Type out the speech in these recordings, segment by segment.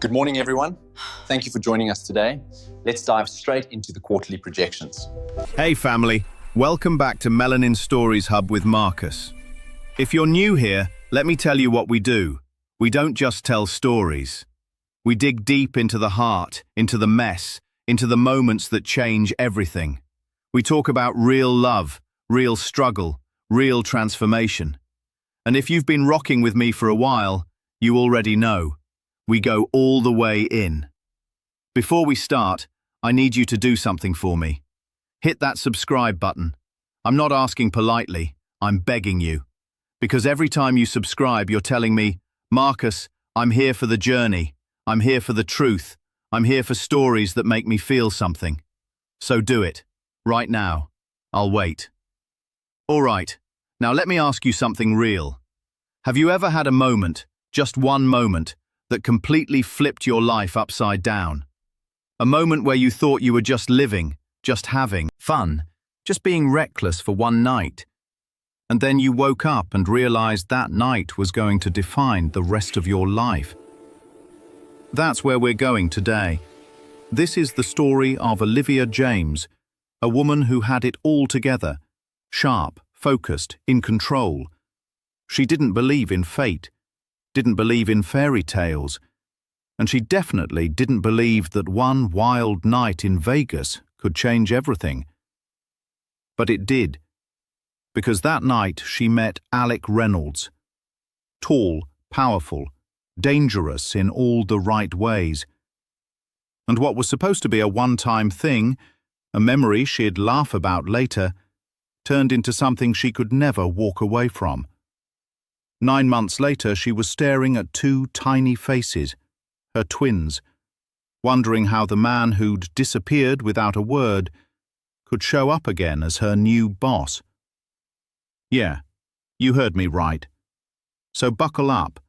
Good morning, everyone. Thank you for joining us today. Let's dive straight into the quarterly projections. Hey family, welcome back to Melanin Stories Hub with Marcus. If you're new here, let me tell you what we do. We don't just tell stories. We dig deep into the heart, into the mess, into the moments that change everything. We talk about real love, real struggle, real transformation. And if you've been rocking with me for a while, you already know. We go all the way in. Before we start, I need you to do something for me. Hit that subscribe button. I'm not asking politely, I'm begging you. Because every time you subscribe, you're telling me, Marcus, I'm here for the journey. I'm here for the truth. I'm here for stories that make me feel something. So do it, right now. I'll wait. All right, now let me ask you something real. Have you ever had a moment, just one moment, that completely flipped your life upside down? A moment where you thought you were just living, just having fun, just being reckless for one night. And then you woke up and realized that night was going to define the rest of your life. That's where we're going today. This is the story of Olivia James, a woman who had it all together, sharp, focused, in control. She didn't believe in fate, didn't believe in fairy tales, and she definitely didn't believe that one wild night in Vegas could change everything. But it did, because that night she met Alec Reynolds. Tall, powerful, dangerous in all the right ways. And what was supposed to be a one-time thing, a memory she'd laugh about later, turned into something she could never walk away from. 9 months later, she was staring at two tiny faces, her twins, wondering how the man who'd disappeared without a word could show up again as her new boss. Yeah, you heard me right. So buckle up,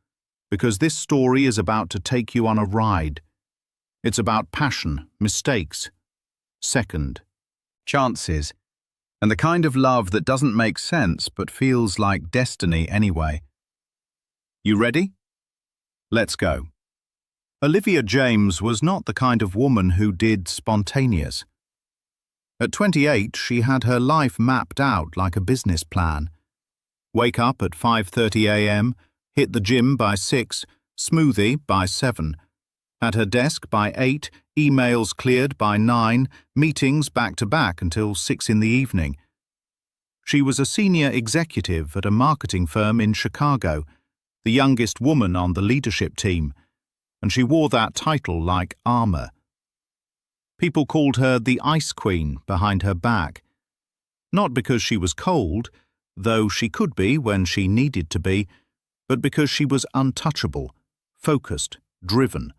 because this story is about to take you on a ride. It's about passion, mistakes, second chances, and the kind of love that doesn't make sense but feels like destiny anyway. You ready? Let's go. Olivia James was not the kind of woman who did spontaneous. At 28, she had her life mapped out like a business plan. Wake up at 5:30 a.m., hit the gym by 6, smoothie by 7. At her desk by 8, emails cleared by 9, meetings back-to-back until 6 in the evening. She was a senior executive at a marketing firm in Chicago, the youngest woman on the leadership team, and she wore that title like armor. People called her the Ice Queen behind her back. Not because she was cold, though she could be when she needed to be, but because she was untouchable, focused, driven.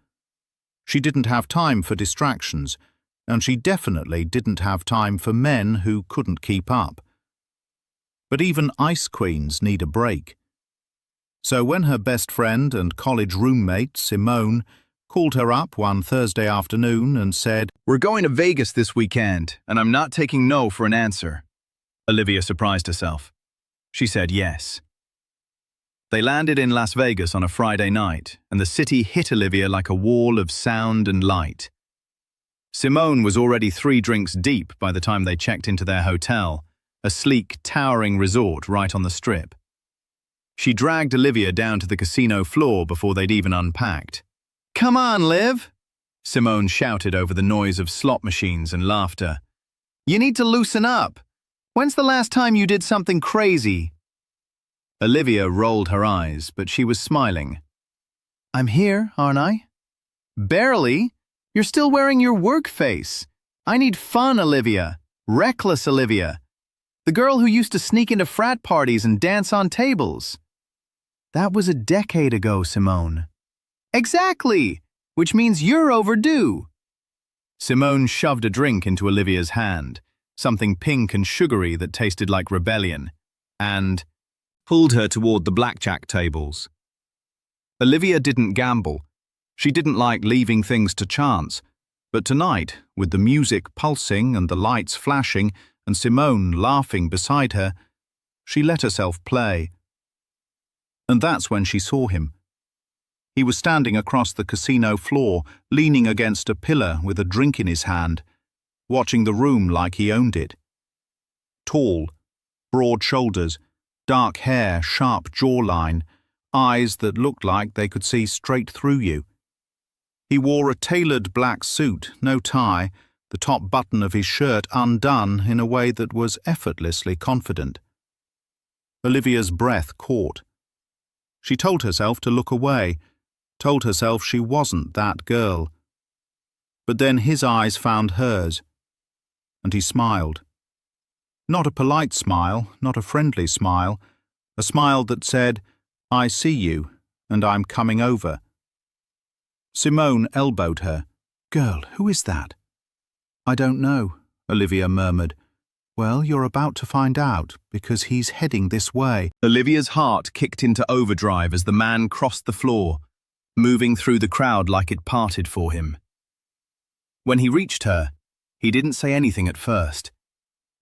She didn't have time for distractions, and she definitely didn't have time for men who couldn't keep up. But even Ice Queens need a break. So when her best friend and college roommate, Simone, called her up one Thursday afternoon and said, "We're going to Vegas this weekend, and I'm not taking no for an answer," Olivia surprised herself. She said yes. They landed in Las Vegas on a Friday night, and the city hit Olivia like a wall of sound and light. Simone was already 3 drinks deep by the time they checked into their hotel, a sleek, towering resort right on the Strip. She dragged Olivia down to the casino floor before they'd even unpacked. "Come on, Liv!" Simone shouted over the noise of slot machines and laughter. "You need to loosen up. When's the last time you did something crazy?" Olivia rolled her eyes, but she was smiling. "I'm here, aren't I?" "Barely. You're still wearing your work face. I need fun, Olivia. Reckless Olivia. The girl who used to sneak into frat parties and dance on tables." "That was a decade ago, Simone." "Exactly, which means you're overdue." Simone shoved a drink into Olivia's hand, something pink and sugary that tasted like rebellion, and pulled her toward the blackjack tables. Olivia didn't gamble. She didn't like leaving things to chance. But tonight, with the music pulsing and the lights flashing and Simone laughing beside her, she let herself play. And that's when she saw him, He was standing across the casino floor, leaning against a pillar with a drink in his hand, watching the room like he owned it. Tall, broad shoulders, dark hair, sharp jawline, eyes that looked like they could see straight through you. He wore a tailored black suit, no tie, the top button of his shirt undone in a way that was effortlessly confident. Olivia's breath caught. She told herself to look away, told herself she wasn't that girl. But then his eyes found hers, and he smiled. Not a polite smile, not a friendly smile, a smile that said, "I see you, and I'm coming over." Simone elbowed her. "Girl, who is that?" "I don't know," Olivia murmured. "Well, you're about to find out, because he's heading this way." Olivia's heart kicked into overdrive as the man crossed the floor, moving through the crowd like it parted for him. When he reached her, he didn't say anything at first,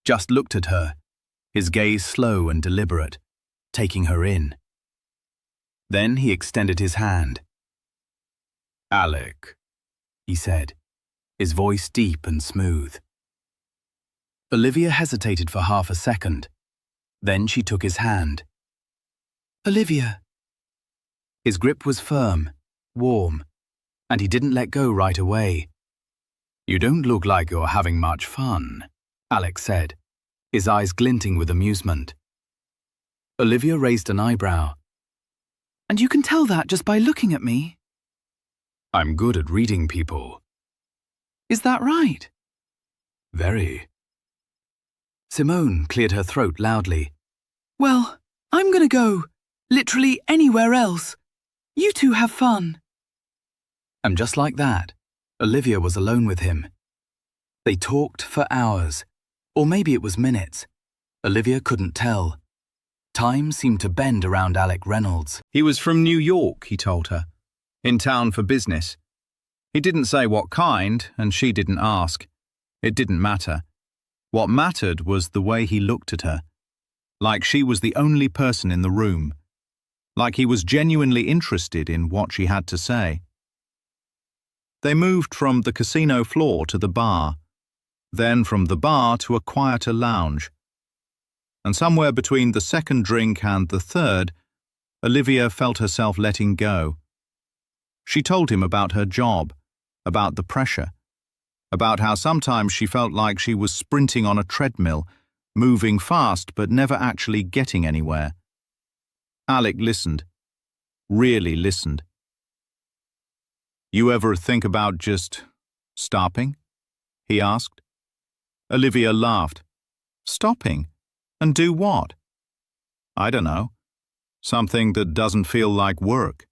just looked at her, his gaze slow and deliberate, taking her in. Then he extended his hand. "Alec," he said, his voice deep and smooth. Olivia hesitated for half a second. Then she took his hand. "Olivia." His grip was firm, warm, and he didn't let go right away. "You don't look like you're having much fun," Alec said, his eyes glinting with amusement. Olivia raised an eyebrow. "And you can tell that just by looking at me?" "I'm good at reading people." "Is that right?" "Very." Simone cleared her throat loudly. "Well, I'm gonna go. Literally anywhere else. You two have fun." And just like that, Olivia was alone with him. They talked for hours, or maybe it was minutes. Olivia couldn't tell. Time seemed to bend around Alec Reynolds. He was from New York, he told her. In town for business. He didn't say what kind, and she didn't ask. It didn't matter. What mattered was the way he looked at her. Like she was the only person in the room. Like he was genuinely interested in what she had to say. They moved from the casino floor to the bar, then from the bar to a quieter lounge. And somewhere between the second drink and the third, Olivia felt herself letting go. She told him about her job, about the pressure, about how sometimes she felt like she was sprinting on a treadmill, moving fast but never actually getting anywhere. Alec listened, really listened. "You ever think about just stopping?" he asked. Olivia laughed. "Stopping? And do what?" "I don't know. Something that doesn't feel like work."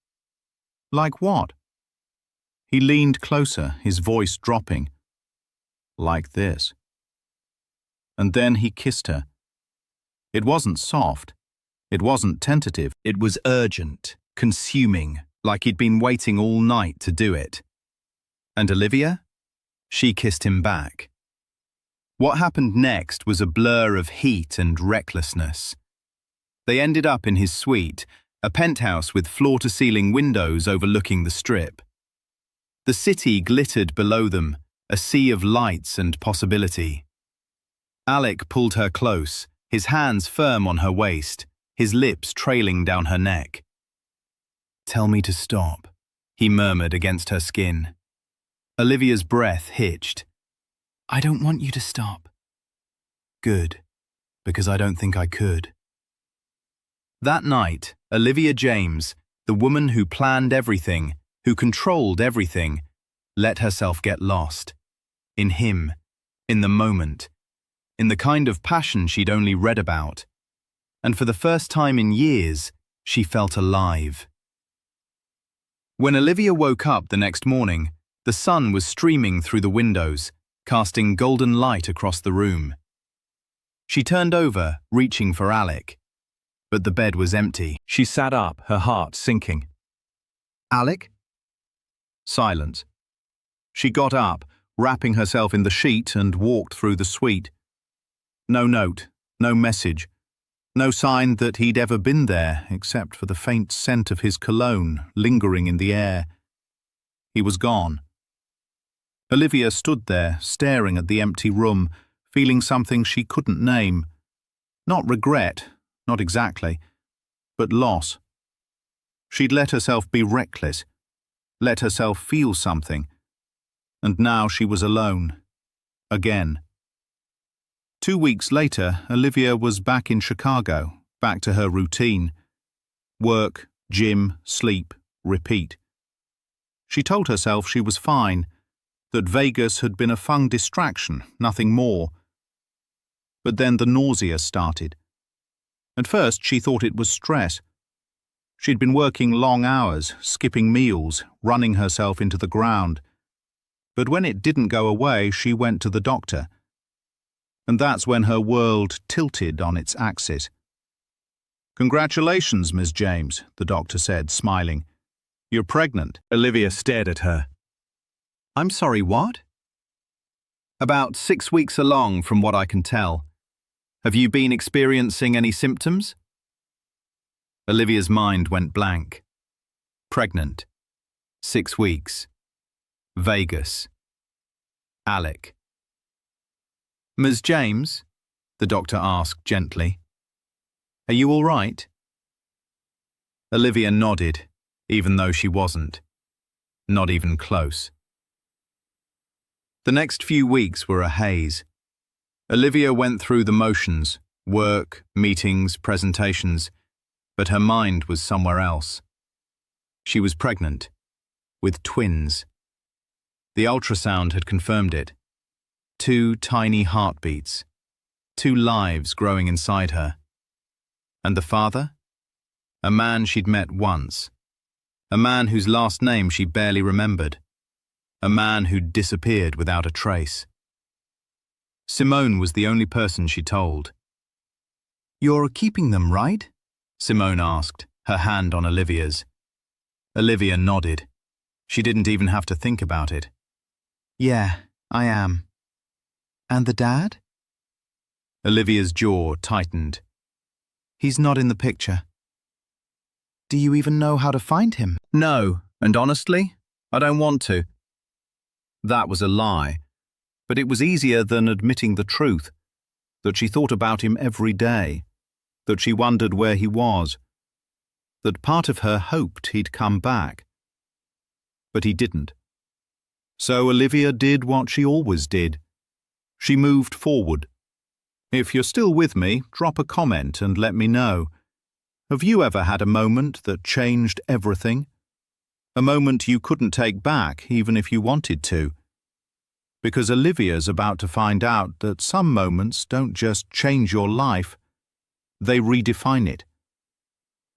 "Like what?" He leaned closer, his voice dropping. "Like this." And then he kissed her. It wasn't soft. It wasn't tentative. It was urgent, consuming, like he'd been waiting all night to do it. And Olivia? She kissed him back. What happened next was a blur of heat and recklessness. They ended up in his suite, a penthouse with floor-to-ceiling windows overlooking the Strip. The city glittered below them, a sea of lights and possibility. Alec pulled her close, his hands firm on her waist, his lips trailing down her neck. "Tell me to stop," he murmured against her skin. Olivia's breath hitched. "I don't want you to stop." "Good, because I don't think I could." That night, Olivia James, the woman who planned everything, who controlled everything, let herself get lost. In him, in the moment, in the kind of passion she'd only read about. And for the first time in years, she felt alive. When Olivia woke up the next morning, the sun was streaming through the windows, casting golden light across the room. She turned over, reaching for Alec. But the bed was empty. She sat up, her heart sinking. "Alec?" Silence. She got up, wrapping herself in the sheet, and walked through the suite. No note, no message. No sign that he'd ever been there, except for the faint scent of his cologne lingering in the air. He was gone. Olivia stood there, staring at the empty room, feeling something she couldn't name. Not regret, not exactly, but loss. She'd let herself be reckless, let herself feel something, and now she was alone. Again. 2 weeks later, Olivia was back in Chicago, back to her routine. Work, gym, sleep, repeat. She told herself she was fine, that Vegas had been a fun distraction, nothing more. But then the nausea started. At first she thought it was stress. She'd been working long hours, skipping meals, running herself into the ground. But when it didn't go away, she went to the doctor. And that's when her world tilted on its axis. "Congratulations, Miss James," the doctor said, smiling. "You're pregnant." Olivia stared at her. "I'm sorry, what?" "About 6 weeks along, from what I can tell. Have you been experiencing any symptoms?" Olivia's mind went blank. Pregnant. 6 weeks. Vegas. Alec. "Ms. James?" the doctor asked gently. "Are you all right?" Olivia nodded, even though she wasn't. Not even close. The next few weeks were a haze. Olivia went through the motions, work, meetings, presentations, but her mind was somewhere else. She was pregnant, with twins. The ultrasound had confirmed it. 2 tiny heartbeats, 2 lives growing inside her. And the father? A man she'd met once. A man whose last name she barely remembered. A man who'd disappeared without a trace. Simone was the only person she told. "You're keeping them, right?" Simone asked, her hand on Olivia's. Olivia nodded. She didn't even have to think about it. "Yeah, I am." "And the dad?" Olivia's jaw tightened. "He's not in the picture." "Do you even know how to find him?" "No, and honestly, I don't want to." That was a lie, but it was easier than admitting the truth, that she thought about him every day, that she wondered where he was, that part of her hoped he'd come back. But he didn't. So Olivia did what she always did. She moved forward. If you're still with me, drop a comment and let me know. Have you ever had a moment that changed everything? A moment you couldn't take back even if you wanted to? Because Olivia's about to find out that some moments don't just change your life, they redefine it.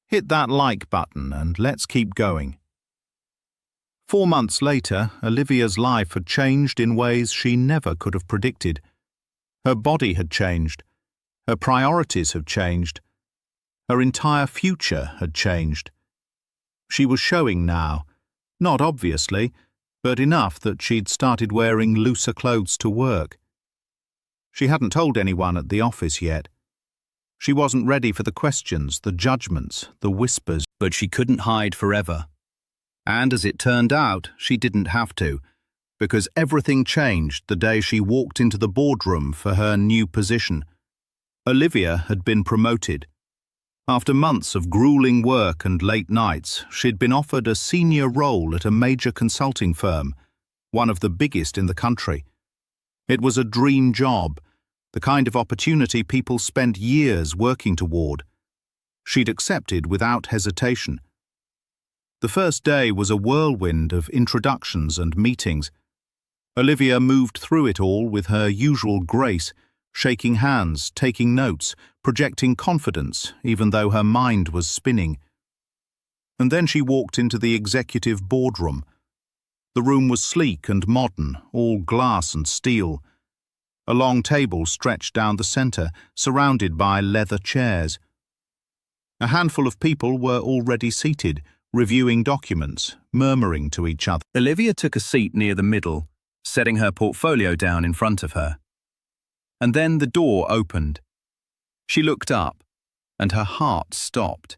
Hit that like button and let's keep going. 4 months later, Olivia's life had changed in ways she never could have predicted. Her body had changed. Her priorities had changed. Her entire future had changed. She was showing now, not obviously, but enough that she'd started wearing looser clothes to work. She hadn't told anyone at the office yet. She wasn't ready for the questions, the judgments, the whispers, but she couldn't hide forever. And as it turned out, she didn't have to, because everything changed the day she walked into the boardroom for her new position. Olivia had been promoted. After months of grueling work and late nights, she'd been offered a senior role at a major consulting firm, one of the biggest in the country. It was a dream job, the kind of opportunity people spent years working toward. She'd accepted without hesitation. The first day was a whirlwind of introductions and meetings. Olivia moved through it all with her usual grace, shaking hands, taking notes, projecting confidence, even though her mind was spinning. And then she walked into the executive boardroom. The room was sleek and modern, all glass and steel. A long table stretched down the center, surrounded by leather chairs. A handful of people were already seated, reviewing documents, murmuring to each other. Olivia took a seat near the middle, setting her portfolio down in front of her. And then the door opened. She looked up, and her heart stopped.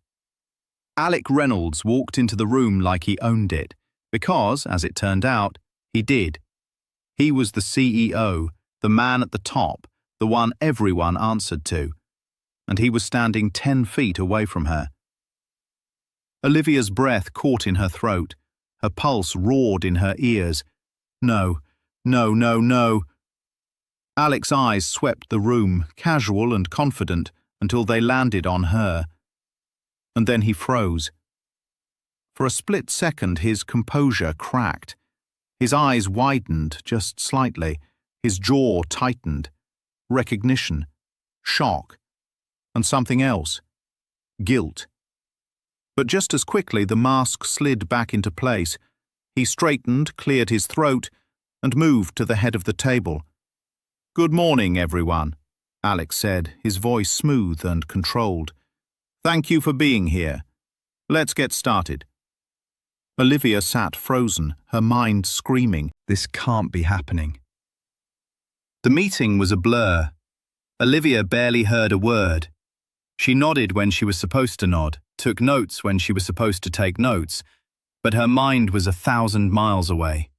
Alec Reynolds walked into the room like he owned it, because, as it turned out, he did. He was the CEO, the man at the top, the one everyone answered to, and he was standing 10 feet away from her. Olivia's breath caught in her throat. Her pulse roared in her ears. No, no, no, no. Alec's eyes swept the room, casual and confident, until they landed on her. And then he froze. For a split second, his composure cracked. His eyes widened just slightly. His jaw tightened. Recognition, shock, and something else. Guilt. But just as quickly, the mask slid back into place. He straightened, cleared his throat, and moved to the head of the table. "Good morning, everyone," Alex said, his voice smooth and controlled. "Thank you for being here. Let's get started." Olivia sat frozen, her mind screaming, "This can't be happening." The meeting was a blur. Olivia barely heard a word. She nodded when she was supposed to nod, took notes when she was supposed to take notes, but her mind was 1,000 miles away.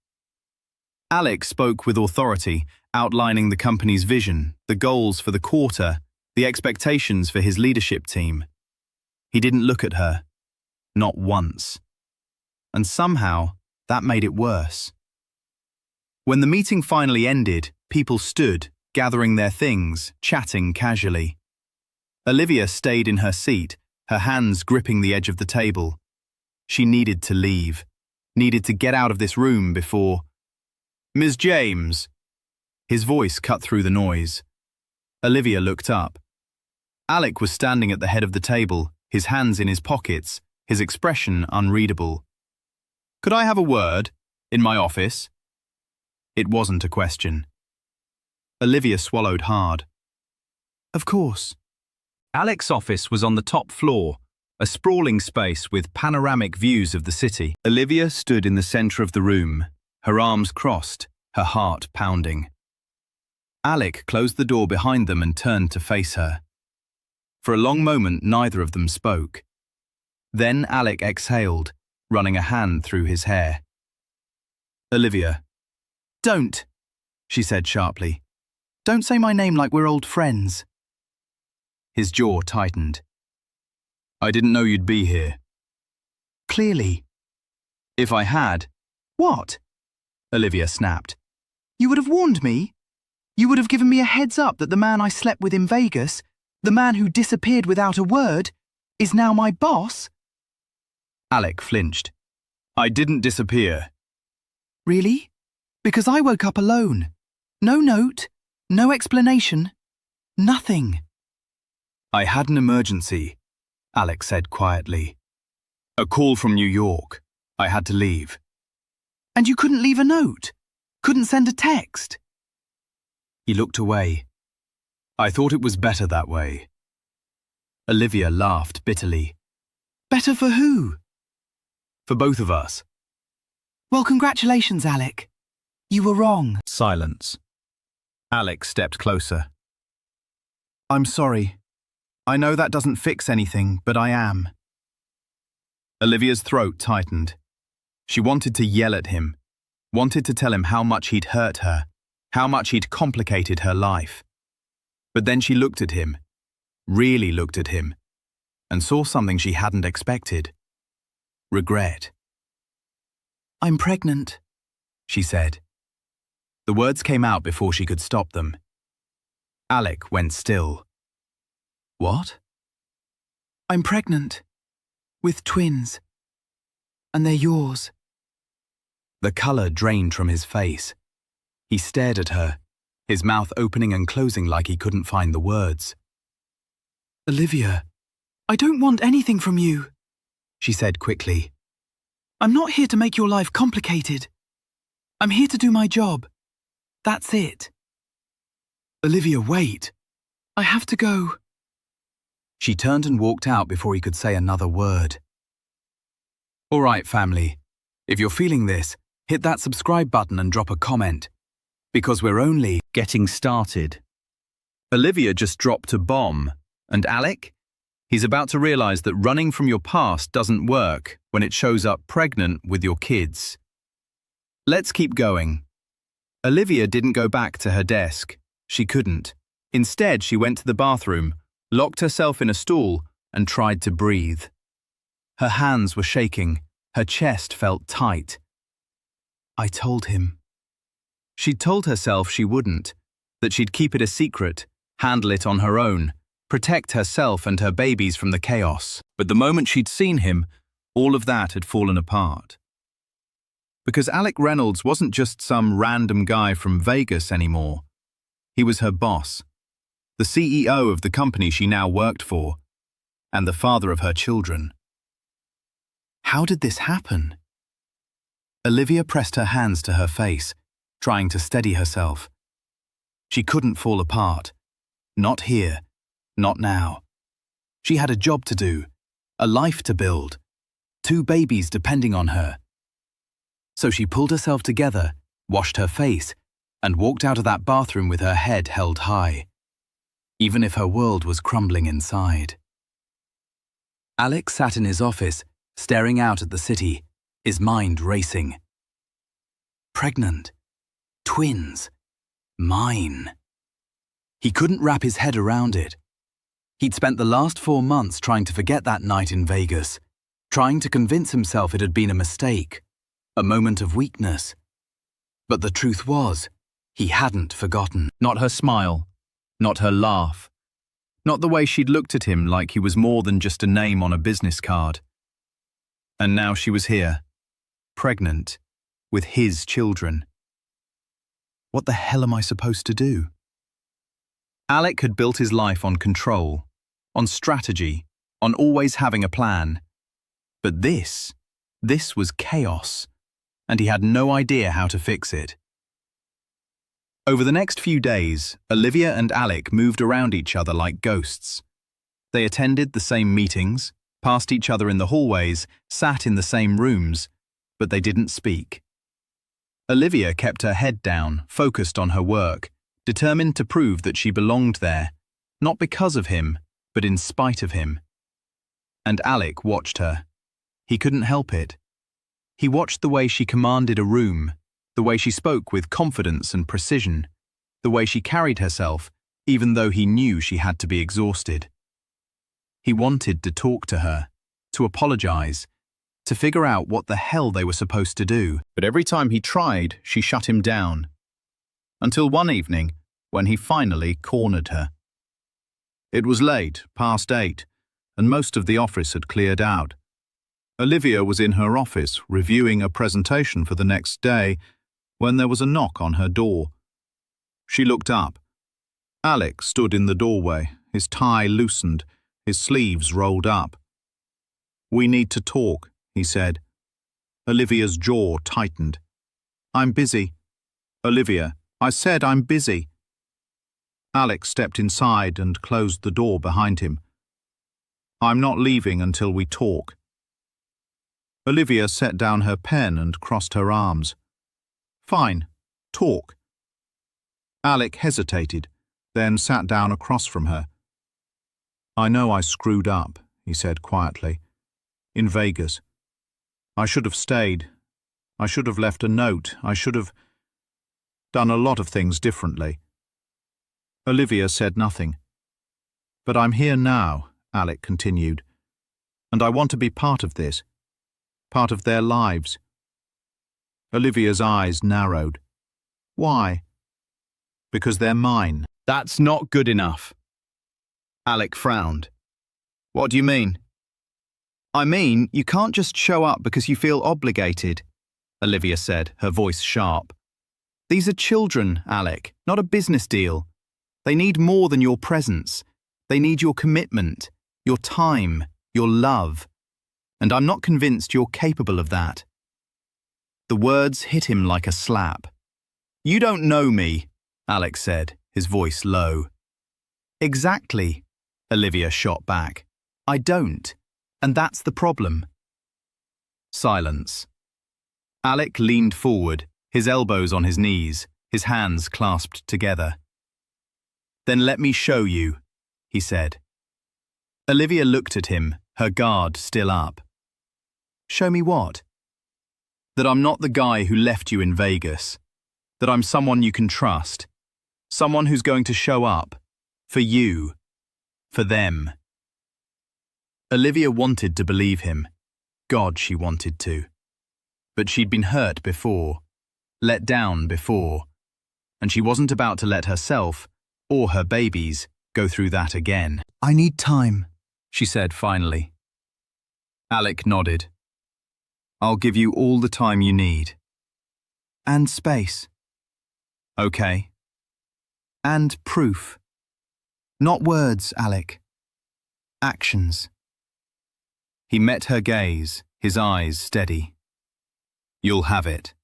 Alex spoke with authority, outlining the company's vision, the goals for the quarter, the expectations for his leadership team. He didn't look at her. Not once. And somehow, that made it worse. When the meeting finally ended, people stood, gathering their things, chatting casually. Olivia stayed in her seat, her hands gripping the edge of the table. She needed to leave, needed to get out of this room before... "Ms. James!" His voice cut through the noise. Olivia looked up. Alec was standing at the head of the table, his hands in his pockets, his expression unreadable. "Could I have a word? In my office?" It wasn't a question. Olivia swallowed hard. "Of course." Alec's office was on the top floor, a sprawling space with panoramic views of the city. Olivia stood in the center of the room, her arms crossed, her heart pounding. Alec closed the door behind them and turned to face her. For a long moment, neither of them spoke. Then Alec exhaled, running a hand through his hair. "Olivia." "Don't," she said sharply. "Don't say my name like we're old friends." His jaw tightened. "I didn't know you'd be here." "Clearly." "If I had..." "What?" Olivia snapped. "You would have warned me. You would have given me a heads up that the man I slept with in Vegas, the man who disappeared without a word, is now my boss." Alec flinched. "I didn't disappear." "Really? Because I woke up alone. No note, no explanation, nothing." "I had an emergency," Alec said quietly. "A call from New York. I had to leave." "And you couldn't leave a note? Couldn't send a text?" He looked away. "I thought it was better that way." Olivia laughed bitterly. "Better for who?" "For both of us." "Well, congratulations, Alec. You were wrong." Silence. Alec stepped closer. "I'm sorry. I know that doesn't fix anything, but I am." Olivia's throat tightened. She wanted to yell at him, wanted to tell him how much he'd hurt her, how much he'd complicated her life. But then she looked at him, really looked at him, and saw something she hadn't expected. Regret. "I'm pregnant," she said. The words came out before she could stop them. Alec went still. "What?" "I'm pregnant. With twins. And they're yours." The color drained from his face. He stared at her, his mouth opening and closing like he couldn't find the words. "Olivia, I don't want anything from you," she said quickly. "I'm not here to make your life complicated. I'm here to do my job. That's it." "Olivia, wait. I have to go." She turned and walked out before he could say another word. All right, family. If you're feeling this, hit that subscribe button and drop a comment. Because we're only getting started. Olivia just dropped a bomb. And Alec? He's about to realize that running from your past doesn't work when it shows up pregnant with your kids. Let's keep going. Olivia didn't go back to her desk. She couldn't. Instead, she went to the bathroom, locked herself in a stool, and tried to breathe. Her hands were shaking. Her chest felt tight. I told him. She'd told herself she wouldn't, that she'd keep it a secret, handle it on her own, protect herself and her babies from the chaos. But the moment she'd seen him, all of that had fallen apart. Because Alec Reynolds wasn't just some random guy from Vegas anymore. He was her boss, the CEO of the company she now worked for, and the father of her children. How did this happen? Olivia pressed her hands to her face, trying to steady herself. She couldn't fall apart. Not here. Not now. She had a job to do, a life to build, 2 babies depending on her. So she pulled herself together, washed her face, and walked out of that bathroom with her head held high, even if her world was crumbling inside. Alec sat in his office, staring out at the city, his mind racing. Pregnant. Twins. Mine. He couldn't wrap his head around it. He'd spent the last 4 months trying to forget that night in Vegas, trying to convince himself it had been a mistake, a moment of weakness. But the truth was, he hadn't forgotten. Not her smile, not her laugh, not the way she'd looked at him like he was more than just a name on a business card. And now she was here, pregnant, with his children. What the hell am I supposed to do? Alec had built his life on control, on strategy, on always having a plan. But this was chaos, and he had no idea how to fix it. Over the next few days, Olivia and Alec moved around each other like ghosts. They attended the same meetings, passed each other in the hallways, sat in the same rooms, but they didn't speak. Olivia kept her head down, focused on her work, determined to prove that she belonged there, not because of him, but in spite of him. And Alec watched her. He couldn't help it. He watched the way she commanded a room, the way she spoke with confidence and precision, the way she carried herself, even though he knew she had to be exhausted. He wanted to talk to her, to apologize, to figure out what the hell they were supposed to do. But every time he tried, she shut him down. Until one evening, when he finally cornered her. It was late, past 8, and most of the office had cleared out. Olivia was in her office, reviewing a presentation for the next day, when there was a knock on her door. She looked up. Alec stood in the doorway, his tie loosened, his sleeves rolled up. "We need to talk," he said. Olivia's jaw tightened. "I'm busy." "Olivia, I said I'm busy." Alec stepped inside and closed the door behind him. "I'm not leaving until we talk." Olivia set down her pen and crossed her arms. "Fine, talk." Alec hesitated, then sat down across from her. "I know I screwed up," he said quietly. "In Vegas. I should have stayed. I should have left a note. I should have done a lot of things differently." Olivia said nothing. "But I'm here now," Alec continued, "and I want to be part of this, part of their lives." Olivia's eyes narrowed. "Why?" "Because they're mine." "That's not good enough." Alec frowned. "What do you mean?" "I mean, you can't just show up because you feel obligated," Olivia said, her voice sharp. "These are children, Alec, not a business deal. They need more than your presence. They need your commitment, your time, your love. And I'm not convinced you're capable of that." The words hit him like a slap. "You don't know me," Alec said, his voice low. "Exactly," Olivia shot back. "I don't. And that's the problem." Silence. Alec leaned forward, his elbows on his knees, his hands clasped together. "Then let me show you," he said. Olivia looked at him, her guard still up. Show me what? That I'm not the guy who left you in Vegas. That I'm someone you can trust. Someone who's going to show up. For you. For them. Olivia wanted to believe him. God, she wanted to. But she'd been hurt before. Let down before. And she wasn't about to let herself, or her babies, go through that again. I need time, she said finally. Alec nodded. I'll give you all the time you need. And space. Okay. And proof. Not words, Alec. Actions. He met her gaze, his eyes steady. You'll have it.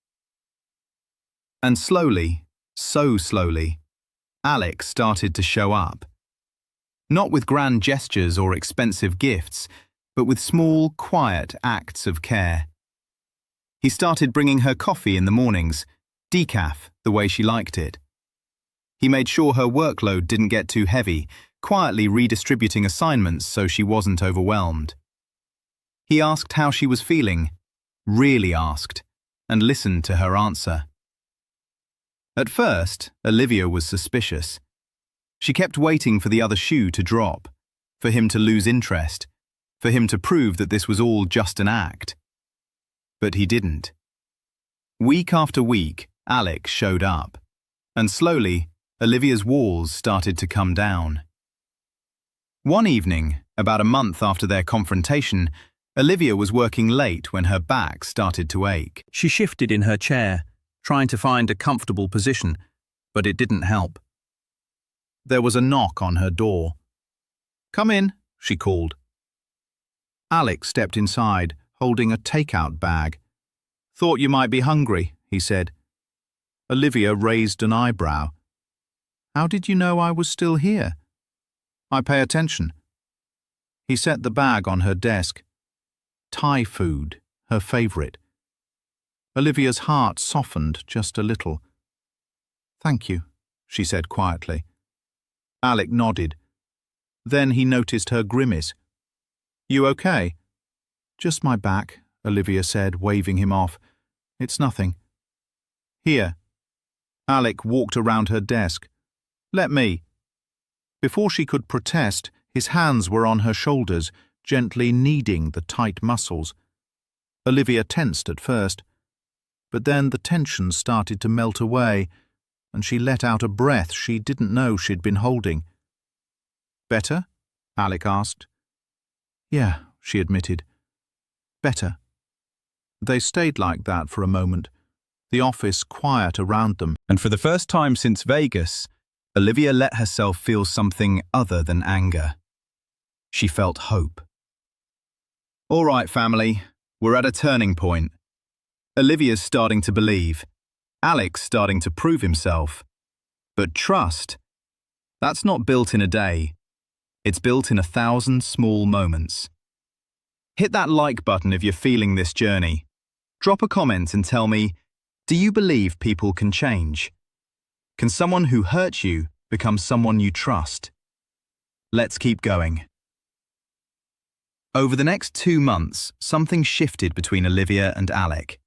And slowly, so slowly, Alec started to show up. Not with grand gestures or expensive gifts, but with small, quiet acts of care. He started bringing her coffee in the mornings, decaf, the way she liked it. He made sure her workload didn't get too heavy, quietly redistributing assignments so she wasn't overwhelmed. He asked how she was feeling, really asked, and listened to her answer. At first, Olivia was suspicious. She kept waiting for the other shoe to drop, for him to lose interest, for him to prove that this was all just an act. But he didn't. Week after week, Alec showed up, and slowly, Olivia's walls started to come down. One evening, about a month after their confrontation, Olivia was working late when her back started to ache. She shifted in her chair, trying to find a comfortable position, but it didn't help. There was a knock on her door. Come in, she called. Alec stepped inside, holding a takeout bag. Thought you might be hungry, he said. Olivia raised an eyebrow. How did you know I was still here? I pay attention. He set the bag on her desk. Thai food, her favorite. Olivia's heart softened just a little. Thank you, she said quietly. Alec nodded. Then he noticed her grimace. You okay? Just my back, Olivia said, waving him off. It's nothing. Here. Alec walked around her desk. Let me. Before she could protest, his hands were on her shoulders, gently kneading the tight muscles. Olivia tensed at first, but then the tension started to melt away, and she let out a breath she didn't know she'd been holding. Better? Alec asked. Yeah, she admitted. Better. They stayed like that for a moment, the office quiet around them. And for the first time since Vegas, Olivia let herself feel something other than anger. She felt hope. All right, family, we're at a turning point. Olivia's starting to believe. Alec's starting to prove himself. But trust, that's not built in a day. It's built in 1,000 small moments. Hit that like button if you're feeling this journey. Drop a comment and tell me, do you believe people can change? Can someone who hurt you become someone you trust? Let's keep going. Over the next 2 months, something shifted between Olivia and Alec.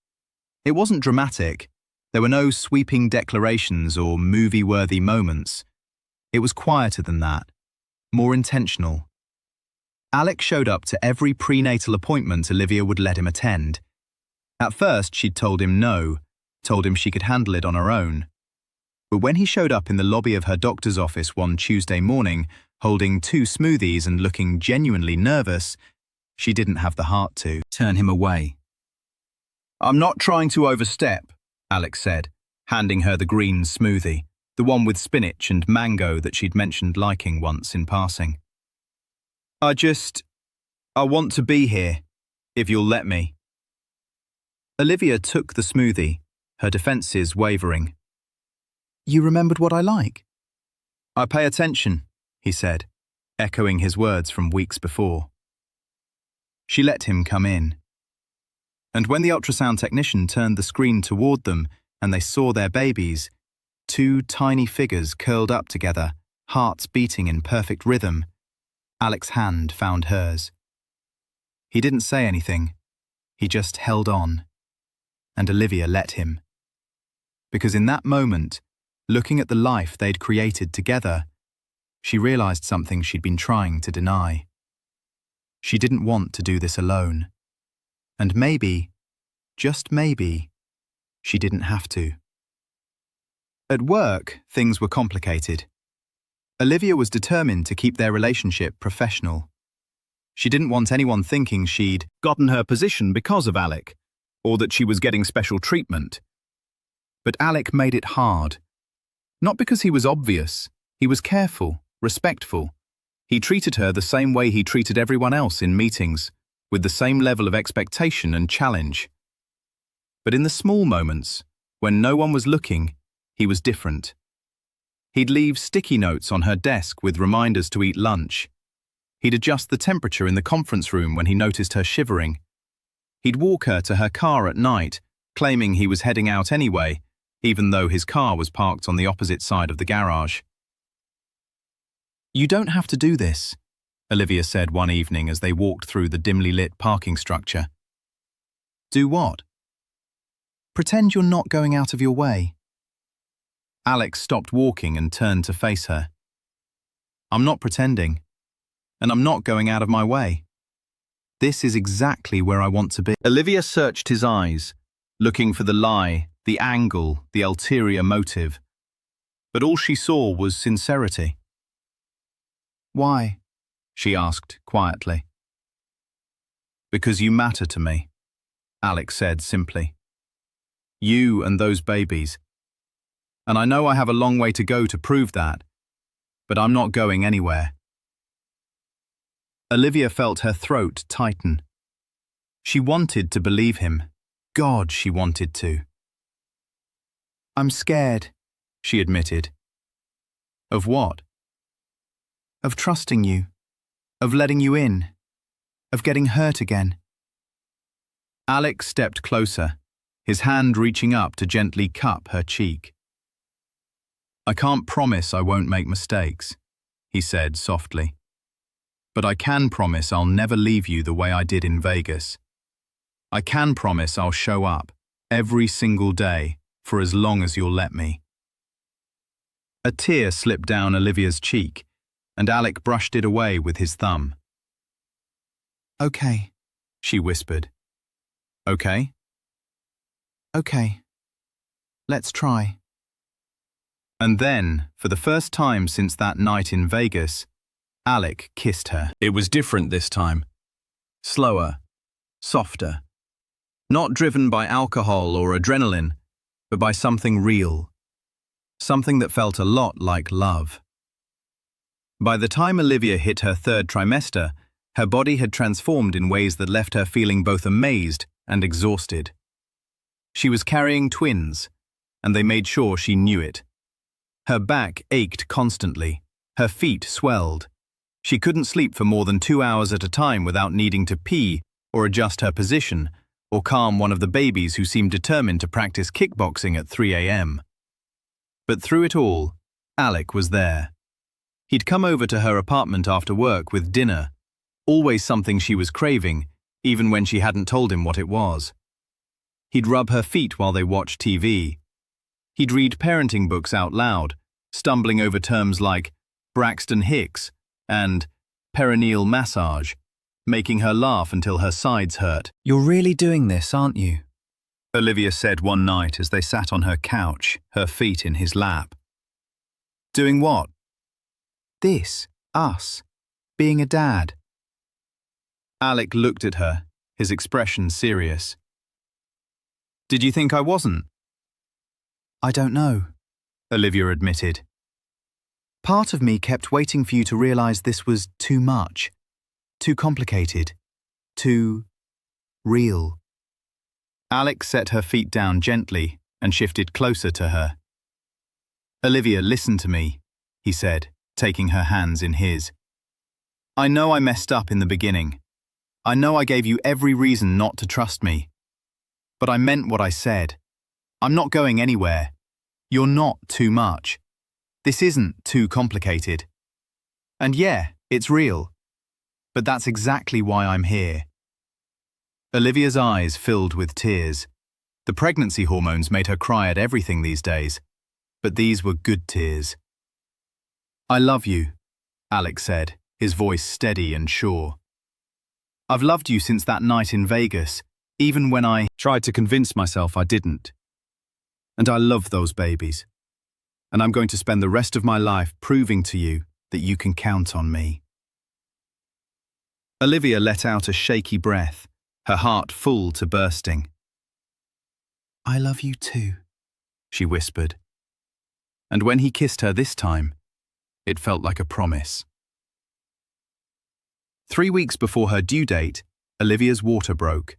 It wasn't dramatic. There were no sweeping declarations or movie-worthy moments. It was quieter than that, more intentional. Alec showed up to every prenatal appointment Olivia would let him attend. At first, she'd told him no, told him she could handle it on her own. But when he showed up in the lobby of her doctor's office one Tuesday morning, holding 2 smoothies and looking genuinely nervous, she didn't have the heart to turn him away. I'm not trying to overstep, Alec said, handing her the green smoothie, the one with spinach and mango that she'd mentioned liking once in passing. I want to be here, if you'll let me. Olivia took the smoothie, her defences wavering. You remembered what I like? I pay attention, he said, echoing his words from weeks before. She let him come in. And when the ultrasound technician turned the screen toward them and they saw their babies, 2 tiny figures curled up together, hearts beating in perfect rhythm, Alec's hand found hers. He didn't say anything. He just held on. And Olivia let him. Because in that moment, looking at the life they'd created together, she realized something she'd been trying to deny. She didn't want to do this alone. And maybe, just maybe, she didn't have to. At work, things were complicated. Olivia was determined to keep their relationship professional. She didn't want anyone thinking she'd gotten her position because of Alec, or that she was getting special treatment. But Alec made it hard. Not because he was obvious. He was careful, respectful. He treated her the same way he treated everyone else in meetings, with the same level of expectation and challenge. But in the small moments, when no one was looking, he was different. He'd leave sticky notes on her desk with reminders to eat lunch. He'd adjust the temperature in the conference room when he noticed her shivering. He'd walk her to her car at night, claiming he was heading out anyway, even though his car was parked on the opposite side of the garage. "You don't have to do this," Olivia said one evening as they walked through the dimly lit parking structure. "Do what?" "Pretend you're not going out of your way." Alex stopped walking and turned to face her. "I'm not pretending, and I'm not going out of my way. This is exactly where I want to be." Olivia searched his eyes, looking for the lie, the angle, the ulterior motive. But all she saw was sincerity. "Why?" she asked quietly. "Because you matter to me," Alex said simply. "You and those babies. And I know I have a long way to go to prove that, but I'm not going anywhere." Olivia felt her throat tighten. She wanted to believe him. God, she wanted to. "I'm scared," she admitted. "Of what?" "Of trusting you. Of letting you in. Of getting hurt again." Alex stepped closer, his hand reaching up to gently cup her cheek. "I can't promise I won't make mistakes," he said softly. "But I can promise I'll never leave you the way I did in Vegas. I can promise I'll show up every single day for as long as you'll let me." A tear slipped down Olivia's cheek, and Alec brushed it away with his thumb. "Okay," she whispered. "Okay?" "Okay. Let's try." And then, for the first time since that night in Vegas, Alec kissed her. It was different this time. Slower, softer. Not driven by alcohol or adrenaline, but by something real. Something that felt a lot like love. By the time Olivia hit her third trimester, her body had transformed in ways that left her feeling both amazed and exhausted. She was carrying twins, and they made sure she knew it. Her back ached constantly, her feet swelled. She couldn't sleep for more than 2 hours at a time without needing to pee or adjust her position, or calm one of the babies who seemed determined to practice kickboxing at 3 a.m. But through it all, Alec was there. He'd come over to her apartment after work with dinner, always something she was craving, even when she hadn't told him what it was. He'd rub her feet while they watched TV. He'd read parenting books out loud, stumbling over terms like Braxton Hicks and perineal massage, making her laugh until her sides hurt. "You're really doing this, aren't you?" Olivia said one night as they sat on her couch, her feet in his lap. "Doing what?" "This, us, being a dad." Alec looked at her, his expression serious. "Did you think I wasn't?" "I don't know," Olivia admitted. "Part of me kept waiting for you to realize this was too much, too complicated, too real." Alec set her feet down gently and shifted closer to her. "Olivia, listen to me," he said, taking her hands in his. "I know I messed up in the beginning. I know I gave you every reason not to trust me. But I meant what I said. I'm not going anywhere. You're not too much. This isn't too complicated. And yeah, it's real. But that's exactly why I'm here. Olivia's eyes filled with tears. The pregnancy hormones made her cry at everything these days, but these were good tears. I love you, Alex said, his voice steady and sure. I've loved you since that night in Vegas, even when I tried to convince myself I didn't. And I love those babies. And I'm going to spend the rest of my life proving to you that you can count on me. Olivia let out a shaky breath, her heart full to bursting. I love you too, she whispered. And when he kissed her this time, it felt like a promise. 3 weeks before her due date, Olivia's water broke.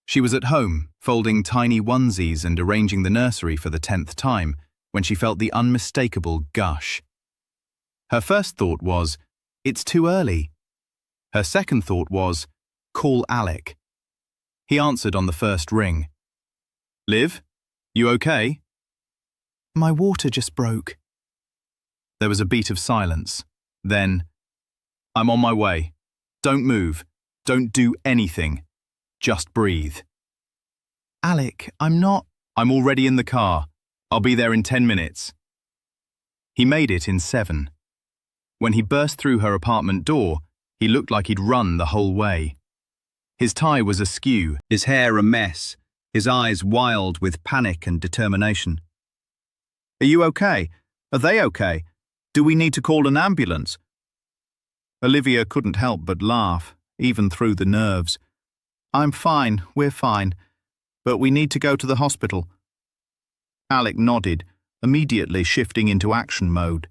She was at home, folding tiny onesies and arranging the nursery for the 10th time, when she felt the unmistakable gush. Her first thought was, it's too early. Her second thought was, call Alec. He answered on the first ring. Liv, you okay? My water just broke. There was a beat of silence. Then, I'm on my way. Don't move. Don't do anything. Just breathe. Alec, I'm already in the car. I'll be there in 10 minutes. He made it in 7. When he burst through her apartment door, he looked like he'd run the whole way. His tie was askew, his hair a mess, his eyes wild with panic and determination. Are you okay? Are they okay? Do we need to call an ambulance? Olivia couldn't help but laugh, even through the nerves. I'm fine, we're fine, but we need to go to the hospital. Alec nodded, immediately shifting into action mode.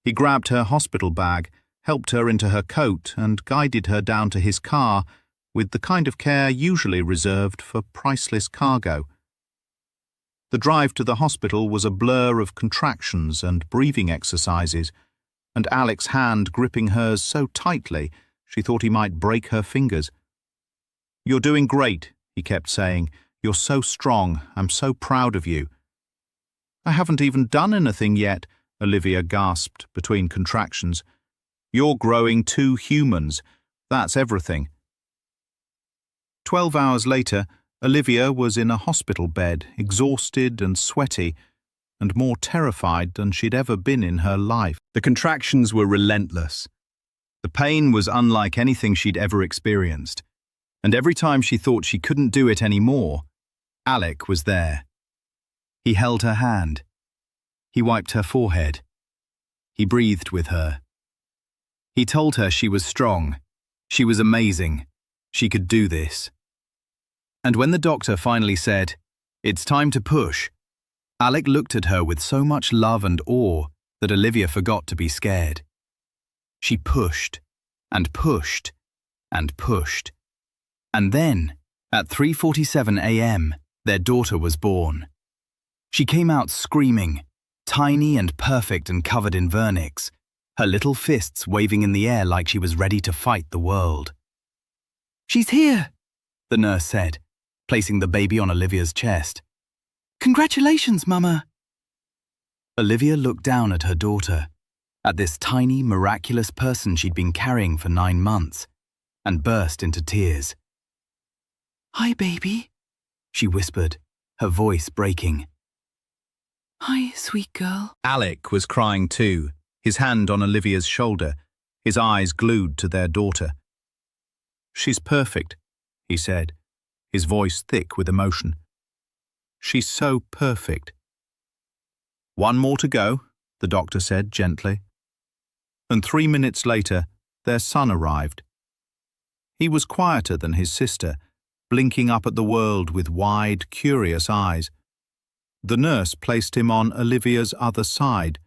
He grabbed her hospital bag, helped her into her coat, and guided her down to his car with the kind of care usually reserved for priceless cargo. The drive to the hospital was a blur of contractions and breathing exercises, and Alec's hand gripping hers so tightly she thought he might break her fingers. You're doing great, he kept saying. You're so strong. I'm so proud of you. I haven't even done anything yet, Olivia gasped between contractions. You're growing 2 humans. That's everything. 12 hours later, Olivia was in a hospital bed, exhausted and sweaty, and more terrified than she'd ever been in her life. The contractions were relentless. The pain was unlike anything she'd ever experienced, and every time she thought she couldn't do it anymore, Alec was there. He held her hand. He wiped her forehead. He breathed with her. He told her she was strong. She was amazing. She could do this. And when the doctor finally said, "It's time to push," Alec looked at her with so much love and awe that Olivia forgot to be scared. She pushed, and pushed, and pushed. And then, at 3:47 a.m., their daughter was born. She came out screaming, tiny and perfect and covered in vernix, her little fists waving in the air like she was ready to fight the world. "She's here," the nurse said, placing the baby on Olivia's chest. "Congratulations, Mama." Olivia looked down at her daughter, at this tiny, miraculous person she'd been carrying for 9 months, and burst into tears. "Hi, baby," she whispered, her voice breaking. "Hi, sweet girl." Alec was crying too, his hand on Olivia's shoulder, his eyes glued to their daughter. "She's perfect," he said, his voice thick with emotion. "She's so perfect." "One more to go," the doctor said gently. And 3 minutes later, their son arrived. He was quieter than his sister, blinking up at the world with wide, curious eyes. The nurse placed him on Olivia's other side,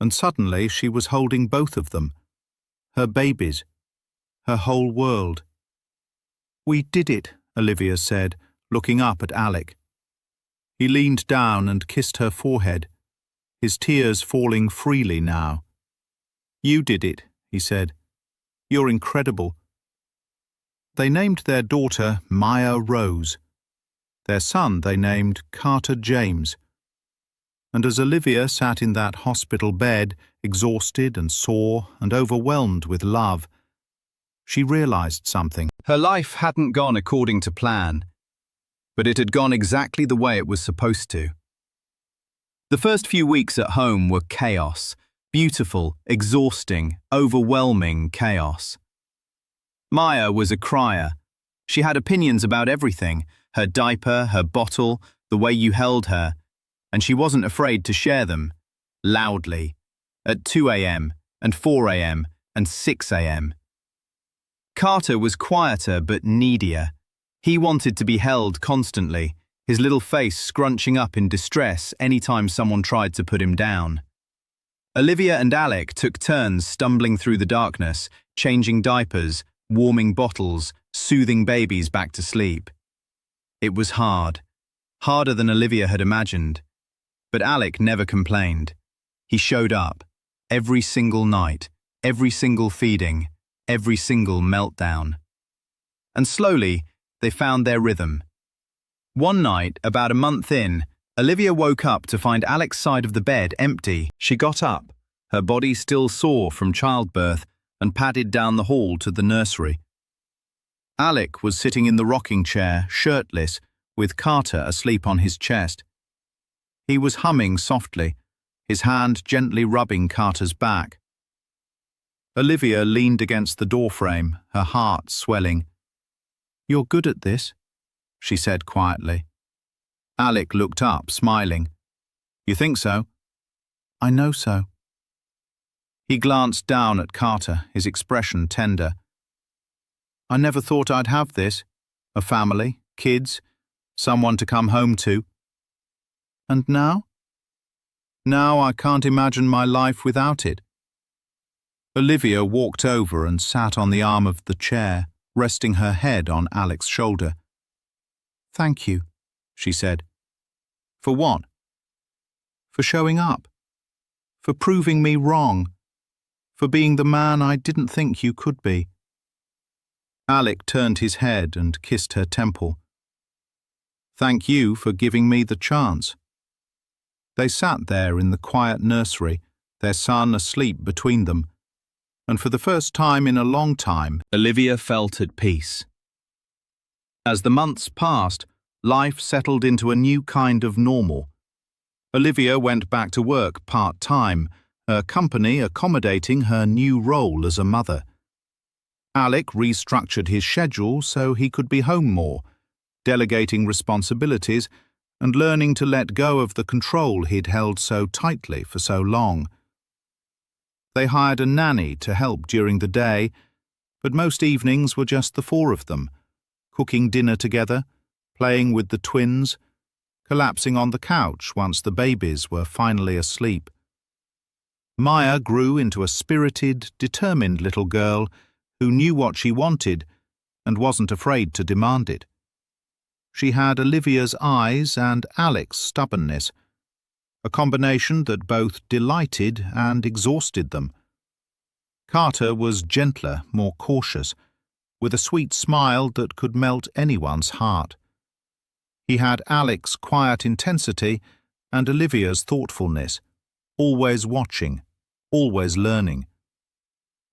and suddenly she was holding both of them, her babies, her whole world. "We did it," Olivia said, looking up at Alec. He leaned down and kissed her forehead, his tears falling freely now. "You did it," he said. "You're incredible." They named their daughter Maya Rose. Their son they named Carter James. And as Olivia sat in that hospital bed, exhausted and sore and overwhelmed with love, she realized something. Her life hadn't gone according to plan, but it had gone exactly the way it was supposed to. The first few weeks at home were chaos. Beautiful, exhausting, overwhelming chaos. Maya was a crier. She had opinions about everything, her diaper, her bottle, the way you held her, and she wasn't afraid to share them, loudly, at 2 a.m. and 4 a.m. and 6 a.m. Carter was quieter but needier. He wanted to be held constantly, his little face scrunching up in distress anytime someone tried to put him down. Olivia and Alec took turns stumbling through the darkness, changing diapers, warming bottles, soothing babies back to sleep. It was hard, harder than Olivia had imagined. But Alec never complained. He showed up, every single night, every single feeding, every single meltdown. And slowly, they found their rhythm. One night, about a month in, Olivia woke up to find Alec's side of the bed empty. She got up, her body still sore from childbirth, and padded down the hall to the nursery. Alec was sitting in the rocking chair, shirtless, with Carter asleep on his chest. He was humming softly, his hand gently rubbing Carter's back. Olivia leaned against the doorframe, her heart swelling. "You're good at this," she said quietly. Alec looked up, smiling. "You think so?" "I know so." He glanced down at Carter, his expression tender. "I never thought I'd have this. A family, kids, someone to come home to. And now? Now I can't imagine my life without it." Olivia walked over and sat on the arm of the chair, resting her head on Alec's shoulder. "Thank you," she said. "For what?" "For showing up. For proving me wrong. For being the man I didn't think you could be." Alec turned his head and kissed her temple. "Thank you for giving me the chance." They sat there in the quiet nursery, their son asleep between them, and for the first time in a long time, Olivia felt at peace. As the months passed, life settled into a new kind of normal. Olivia went back to work part-time, her company accommodating her new role as a mother. Alec restructured his schedule so he could be home more, delegating responsibilities and learning to let go of the control he'd held so tightly for so long. They hired a nanny to help during the day, but most evenings were just the four of them, cooking dinner together, playing with the twins, collapsing on the couch once the babies were finally asleep. Maya grew into a spirited, determined little girl who knew what she wanted and wasn't afraid to demand it. She had Olivia's eyes and Alec's stubbornness, a combination that both delighted and exhausted them. Carter was gentler, more cautious, with a sweet smile that could melt anyone's heart. He had Alec's quiet intensity and Olivia's thoughtfulness, always watching, always learning.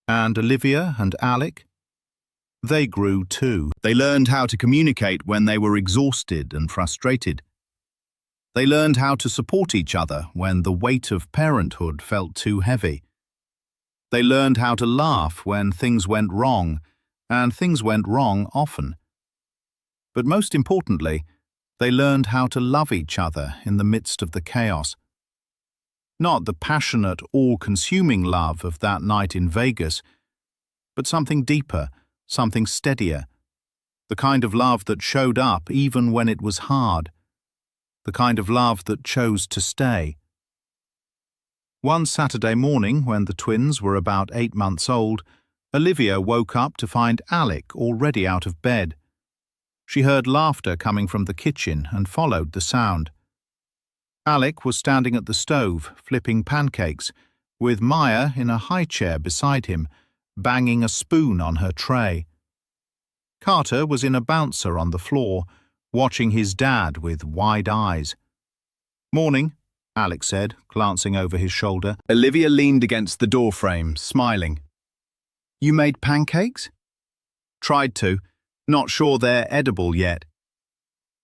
And Olivia and Alec? They grew too. They learned how to communicate when they were exhausted and frustrated. They learned how to support each other when the weight of parenthood felt too heavy. They learned how to laugh when things went wrong, and things went wrong often. But most importantly, they learned how to love each other in the midst of the chaos. Not the passionate, all-consuming love of that night in Vegas, but something deeper, something steadier, the kind of love that showed up even when it was hard, the kind of love that chose to stay. One Saturday morning, when the twins were about 8 months old, Olivia woke up to find Alec already out of bed. She heard laughter coming from the kitchen and followed the sound. Alec was standing at the stove, flipping pancakes, with Maya in a high chair beside him, banging a spoon on her tray. Carter was in a bouncer on the floor, watching his dad with wide eyes. "Morning," Alec said, glancing over his shoulder. Olivia leaned against the doorframe, smiling. "You made pancakes?" Tried to, not sure they're edible yet.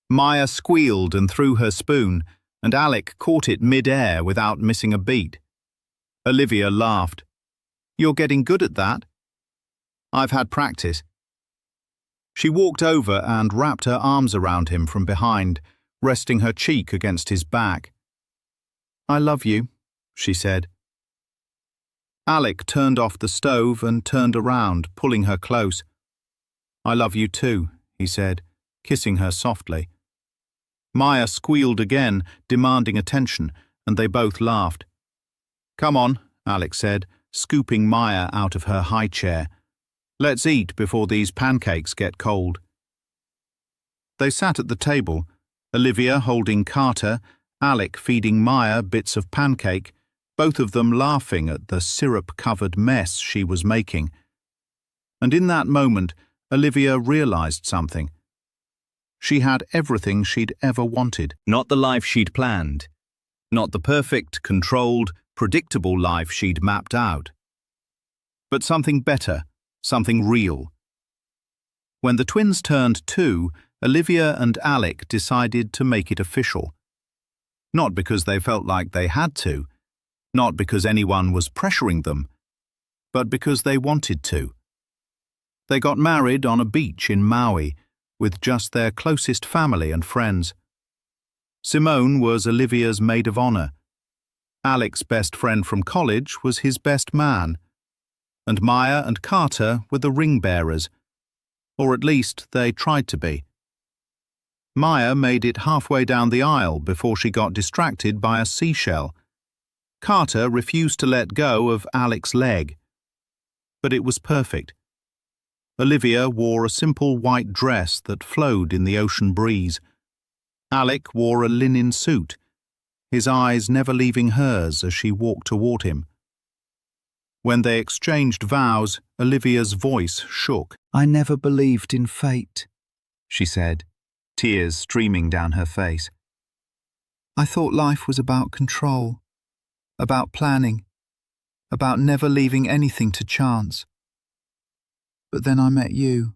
Maya squealed and threw her spoon, and Alec caught it mid-air without missing a beat. Olivia laughed. You're getting good at that. I've had practice. She walked over and wrapped her arms around him from behind, resting her cheek against his back. I love you, she said. Alec turned off the stove and turned around, pulling her close. I love you too, he said, kissing her softly. Maya squealed again, demanding attention, and they both laughed. Come on, Alec said, scooping Maya out of her high chair. Let's eat before these pancakes get cold. They sat at the table, Olivia holding Carter, Alec feeding Maya bits of pancake, both of them laughing at the syrup-covered mess she was making. And in that moment, Olivia realized something. She had everything she'd ever wanted. Not the life she'd planned. Not the perfect, controlled, predictable life she'd mapped out. But something better, something real. When the twins turned 2, Olivia and Alec decided to make it official. Not because they felt like they had to, not because anyone was pressuring them, but because they wanted to. They got married on a beach in Maui, with just their closest family and friends. Simone was Olivia's maid of honor. Alec's best friend from college was his best man, and Maya and Carter were the ring bearers, or at least they tried to be. Maya made it halfway down the aisle before she got distracted by a seashell. Carter refused to let go of Alec's leg. But it was perfect. Olivia wore a simple white dress that flowed in the ocean breeze. Alec wore a linen suit, his eyes never leaving hers as she walked toward him. When they exchanged vows, Olivia's voice shook. I never believed in fate, she said, tears streaming down her face. I thought life was about control, about planning, about never leaving anything to chance. But then I met you,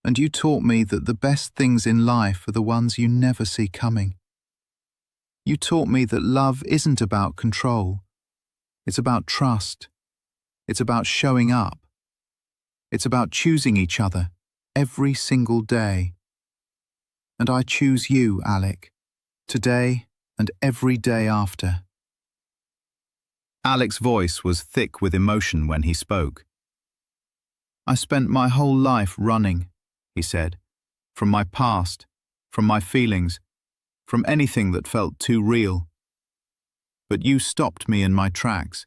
and you taught me that the best things in life are the ones you never see coming. You taught me that love isn't about control. It's about trust. It's about showing up. It's about choosing each other every single day. And I choose you, Alec, today and every day after. Alec's voice was thick with emotion when he spoke. I spent my whole life running, he said, from my past, from my feelings, from anything that felt too real. But you stopped me in my tracks.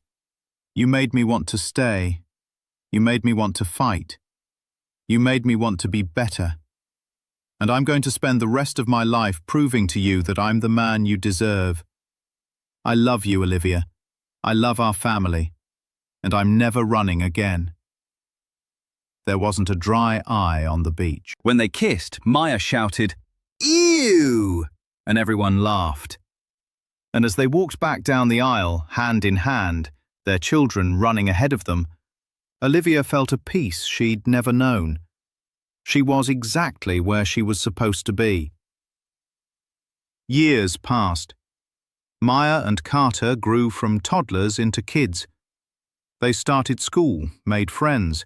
You made me want to stay. You made me want to fight. You made me want to be better. And I'm going to spend the rest of my life proving to you that I'm the man you deserve. I love you, Olivia. I love our family. And I'm never running again. There wasn't a dry eye on the beach. When they kissed, Maya shouted, "Ew!" and everyone laughed. And as they walked back down the aisle, hand in hand, their children running ahead of them, Olivia felt a peace she'd never known. She was exactly where she was supposed to be. Years passed. Maya and Carter grew from toddlers into kids. They started school, made friends,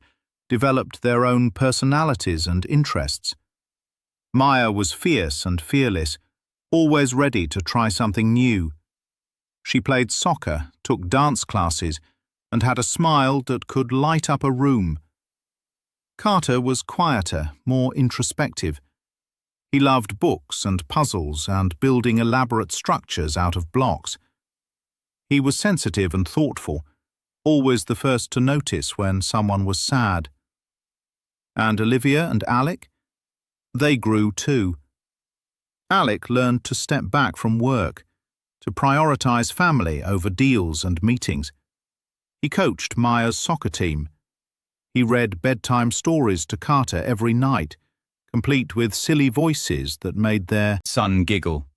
developed their own personalities and interests. Maya was fierce and fearless, always ready to try something new. She played soccer, took dance classes, and had a smile that could light up a room. Carter was quieter, more introspective. He loved books and puzzles and building elaborate structures out of blocks. He was sensitive and thoughtful, always the first to notice when someone was sad. And Olivia and Alec? They grew too. Alec learned to step back from work, to prioritize family over deals and meetings. He coached Maya's soccer team. He read bedtime stories to Carter every night, complete with silly voices that made their son giggle.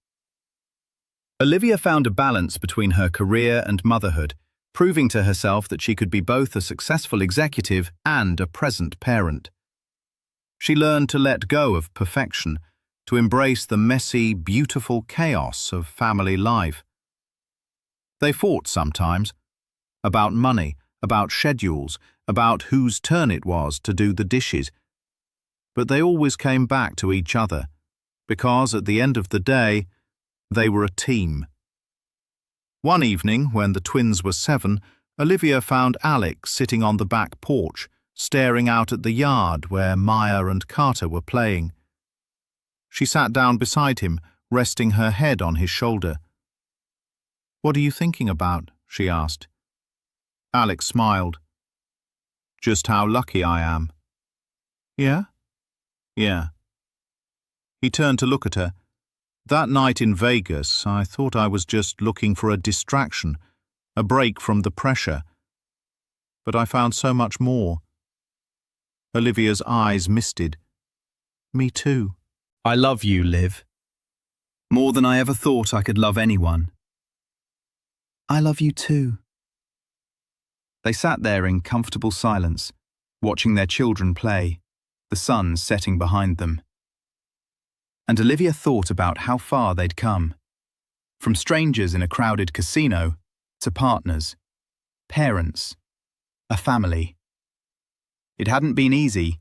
Olivia found a balance between her career and motherhood, proving to herself that she could be both a successful executive and a present parent. She learned to let go of perfection, to embrace the messy, beautiful chaos of family life. They fought sometimes, about money, about schedules, about whose turn it was to do the dishes. But they always came back to each other, because at the end of the day, they were a team. One evening, when the twins were 7, Olivia found Alec sitting on the back porch, staring out at the yard where Maya and Carter were playing. She sat down beside him, resting her head on his shoulder. "What are you thinking about?" she asked. Alec smiled. "Just how lucky I am." "Yeah?" "Yeah." He turned to look at her. "That night in Vegas, I thought I was just looking for a distraction, a break from the pressure. But I found so much more." Olivia's eyes misted. "Me too." I love you, Liv. More than I ever thought I could love anyone. I love you too. They sat there in comfortable silence, watching their children play, the sun setting behind them. And Olivia thought about how far they'd come. From strangers in a crowded casino to partners, parents, a family. It hadn't been easy,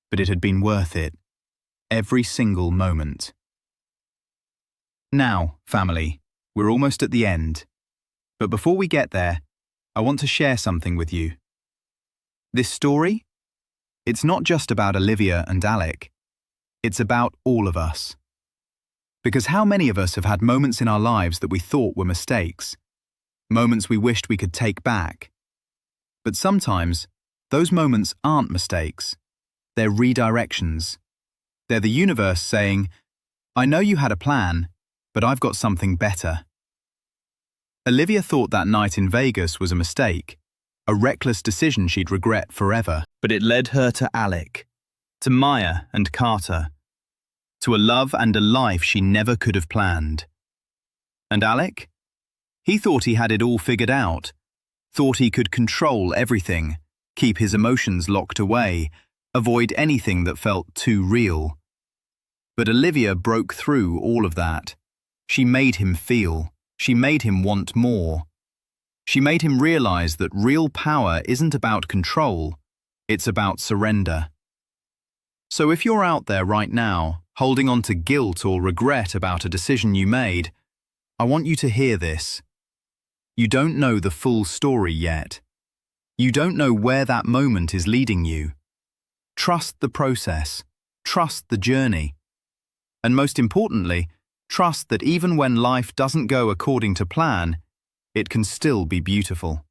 but it had been worth it. Every single moment. Now, family, we're almost at the end. But before we get there, I want to share something with you. This story? It's not just about Olivia and Alec. It's about all of us. Because how many of us have had moments in our lives that we thought were mistakes? Moments we wished we could take back. But sometimes, those moments aren't mistakes. They're redirections. They're the universe saying, "I know you had a plan, but I've got something better." Olivia thought that night in Vegas was a mistake, a reckless decision she'd regret forever. But it led her to Alec, to Maya and Carter, to a love and a life she never could have planned. And Alec? He thought he had it all figured out, thought he could control everything, keep his emotions locked away, avoid anything that felt too real. But Olivia broke through all of that. She made him feel. She made him want more. She made him realize that real power isn't about control, it's about surrender. So if you're out there right now, holding on to guilt or regret about a decision you made, I want you to hear this. You don't know the full story yet. You don't know where that moment is leading you. Trust the process. Trust the journey. And most importantly, trust that even when life doesn't go according to plan, it can still be beautiful.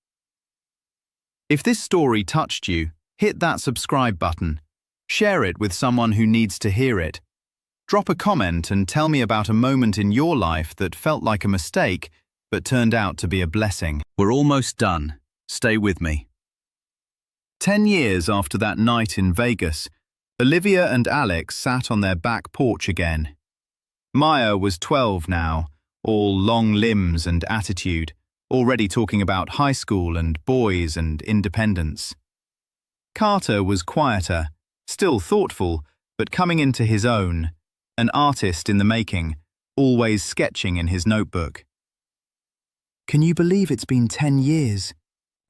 If this story touched you, hit that subscribe button. Share it with someone who needs to hear it. Drop a comment and tell me about a moment in your life that felt like a mistake but turned out to be a blessing. We're almost done. Stay with me. 10 years after that night in Vegas, Olivia and Alec sat on their back porch again. Maya was 12 now, all long limbs and attitude, already talking about high school and boys and independence. Carter was quieter, still thoughtful, but coming into his own, an artist in the making, always sketching in his notebook. "Can you believe it's been 10 years?"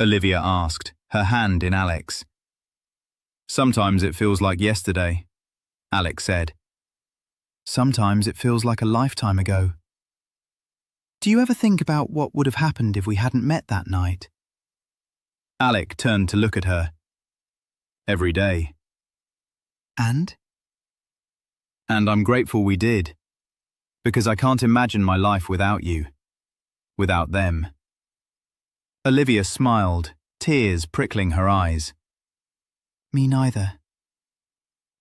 Olivia asked, her hand in Alec's. "Sometimes it feels like yesterday," Alec said. "Sometimes it feels like a lifetime ago." "Do you ever think about what would have happened if we hadn't met that night?" Alec turned to look at her. "Every day." "And?" "And I'm grateful we did, because I can't imagine my life without you, without them." Olivia smiled, tears prickling her eyes. "Me neither."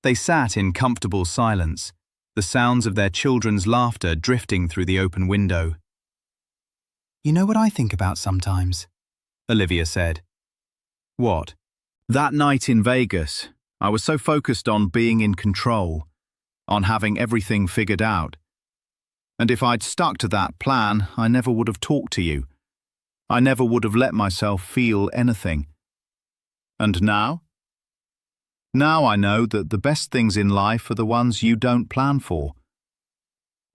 They sat in comfortable silence, the sounds of their children's laughter drifting through the open window. "You know what I think about sometimes?" Olivia said. "What?" "That night in Vegas, I was so focused on being in control, on having everything figured out. And if I'd stuck to that plan, I never would have talked to you. I never would have let myself feel anything. And now? Now I know that the best things in life are the ones you don't plan for.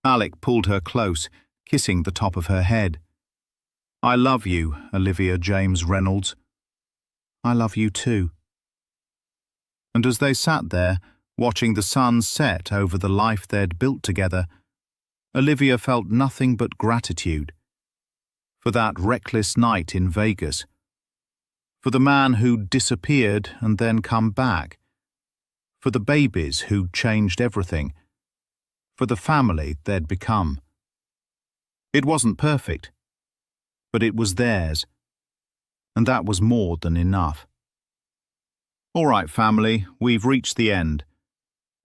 Alec pulled her close, kissing the top of her head. I love you, Olivia James Reynolds. I love you too. And as they sat there, watching the sun set over the life they'd built together, Olivia felt nothing but gratitude for that reckless night in Vegas, for the man who'd disappeared and then come back, for the babies who'd changed everything, for the family they'd become. It wasn't perfect, but it was theirs, and that was more than enough. All right, family, we've reached the end.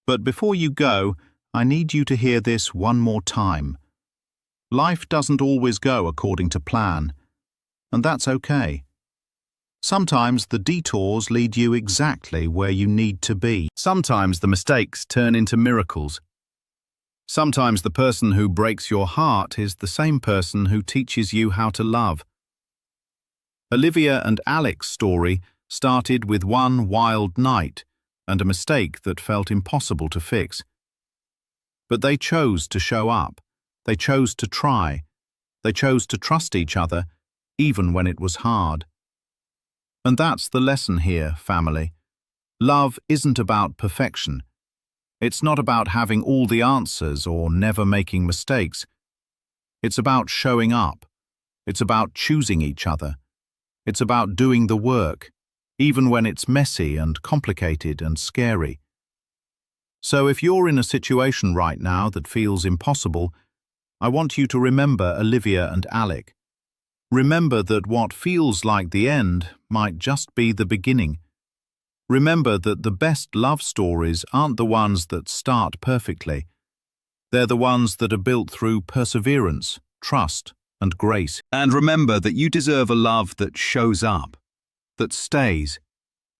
But before you go, I need you to hear this one more time. Life doesn't always go according to plan, and that's okay. Sometimes the detours lead you exactly where you need to be. Sometimes the mistakes turn into miracles. Sometimes the person who breaks your heart is the same person who teaches you how to love. Olivia and Alec's story started with one wild night and a mistake that felt impossible to fix. But they chose to show up. They chose to try. They chose to trust each other, even when it was hard. And that's the lesson here, family. Love isn't about perfection. It's not about having all the answers or never making mistakes. It's about showing up. It's about choosing each other. It's about doing the work, even when it's messy and complicated and scary. So if you're in a situation right now that feels impossible, I want you to remember Olivia and Alec. Remember that what feels like the end might just be the beginning. Remember that the best love stories aren't the ones that start perfectly. They're the ones that are built through perseverance, trust, and grace. And remember that you deserve a love that shows up, that stays,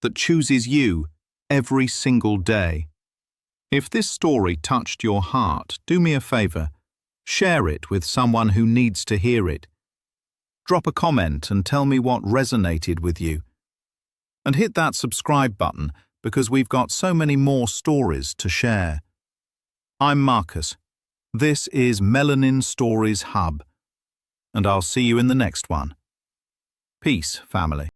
that chooses you every single day. If this story touched your heart, do me a favor. Share it with someone who needs to hear it. Drop a comment and tell me what resonated with you. And hit that subscribe button because we've got so many more stories to share. I'm Marcus. This is Melanin Stories Hub. And I'll see you in the next one. Peace, family.